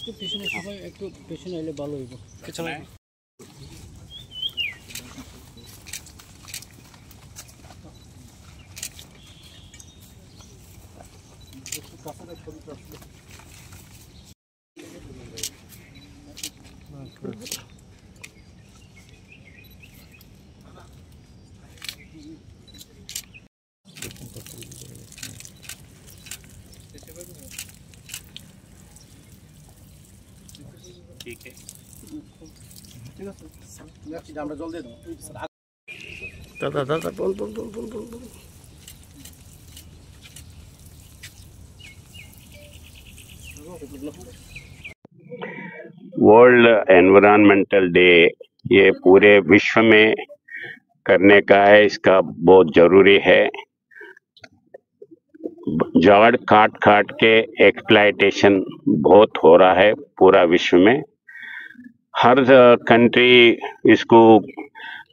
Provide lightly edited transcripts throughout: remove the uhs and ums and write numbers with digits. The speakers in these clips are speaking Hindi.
একটু পিছনে সবাই একটু পেছনে এলে ভালো হইব। পিছনে ठीक है, ঠিক আছে নেক্সট আমরা জল দিয়ে দেবো। দাদা দাদা বল বল বল বল বল বল। वर्ल्ड एनवायरमेंटल डे ये पूरे विश्व में करने का है, इसका बहुत जरूरी है। झाड़ काट काट के एक्सप्लॉयटेशन बहुत हो रहा है पूरा विश्व में। हर कंट्री इसको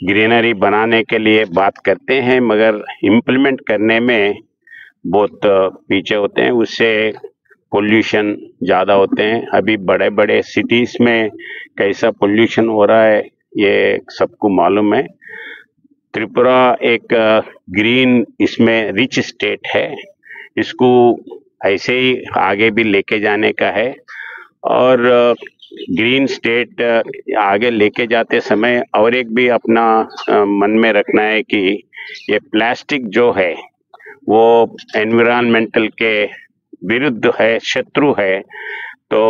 ग्रीनरी बनाने के लिए बात करते हैं, मगर इम्प्लीमेंट करने में बहुत पीछे होते हैं। उससे पोल्यूशन ज़्यादा होते हैं। अभी बड़े बड़े सिटीज़ में कैसा पोल्यूशन हो रहा है ये सबको मालूम है। त्रिपुरा एक ग्रीन इसमें रिच स्टेट है, इसको ऐसे ही आगे भी लेके जाने का है। और ग्रीन स्टेट आगे लेके जाते समय और एक भी अपना मन में रखना है कि ये प्लास्टिक जो है वो एनवायरमेंटल के विरुद्ध है, शत्रु है। तो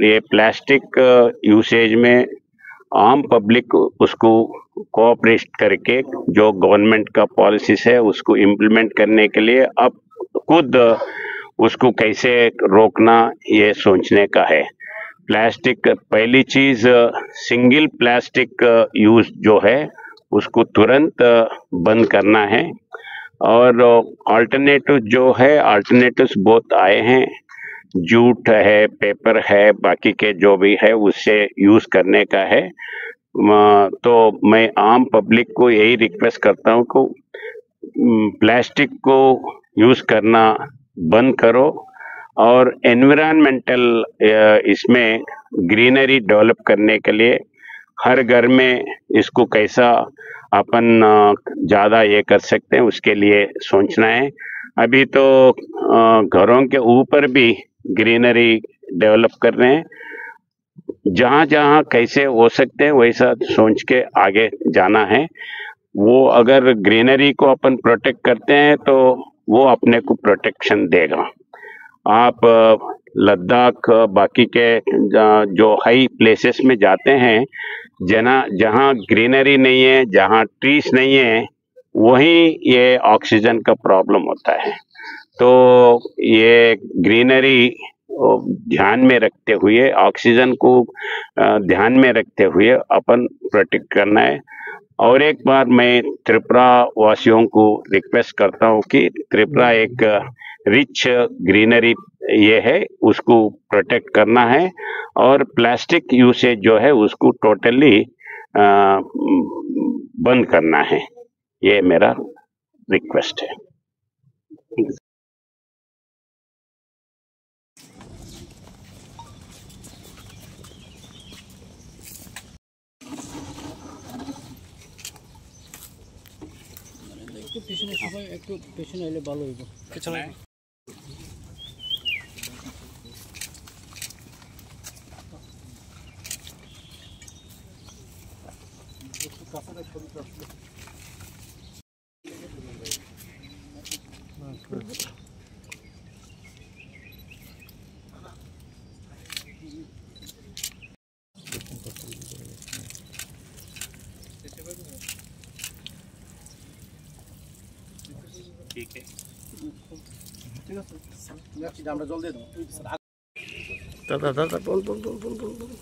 ये प्लास्टिक यूसेज में आम पब्लिक उसको कोऑपरेट करके जो गवर्नमेंट का पॉलिसीज है उसको इम्प्लीमेंट करने के लिए अब खुद उसको कैसे रोकना ये सोचने का है। प्लास्टिक पहली चीज, सिंगल प्लास्टिक यूज जो है उसको तुरंत बंद करना है। और अल्टरनेटिव जो है, अल्टरनेटिव्स बहुत आए हैं, जूट है, पेपर है, बाकी के जो भी है उससे यूज करने का है। तो मैं आम पब्लिक को यही रिक्वेस्ट करता हूँ कि प्लास्टिक को यूज करना बंद करो और एनवायरमेंटल इसमें ग्रीनरी डेवलप करने के लिए हर घर में इसको कैसा अपन ज़्यादा ये कर सकते हैं उसके लिए सोचना है। अभी तो घरों के ऊपर भी ग्रीनरी डेवलप कर रहे हैं। जहाँ जहाँ कैसे हो सकते हैं वैसा सोच के आगे जाना है। वो अगर ग्रीनरी को अपन प्रोटेक्ट करते हैं तो वो अपने को प्रोटेक्शन देगा। आप लद्दाख बाकी के जो हाई प्लेसेस में जाते हैं, जहाँ ग्रीनरी नहीं है, जहाँ ट्रीज नहीं है, वहीं ये ऑक्सीजन का प्रॉब्लम होता है। तो ये ग्रीनरी ध्यान में रखते हुए, ऑक्सीजन को ध्यान में रखते हुए अपन प्रोटेक्ट करना है। और एक बार मैं त्रिपुरा वासियों को रिक्वेस्ट करता हूँ कि त्रिपुरा एक रिच ग्रीनरी ये है, उसको प्रोटेक्ट करना है और प्लास्टिक यूसेज जो है उसको टोटली बंद करना है। ये मेरा रिक्वेस्ट है। একটু পিছনে সবাই একটু পেছনে এলে ভালো হইব। পিছনে ठीक है, ঠিক আছে নেক্সট আমরা জল দিয়ে দেবো। দাদা দাদা বল বল বল বল বল বল।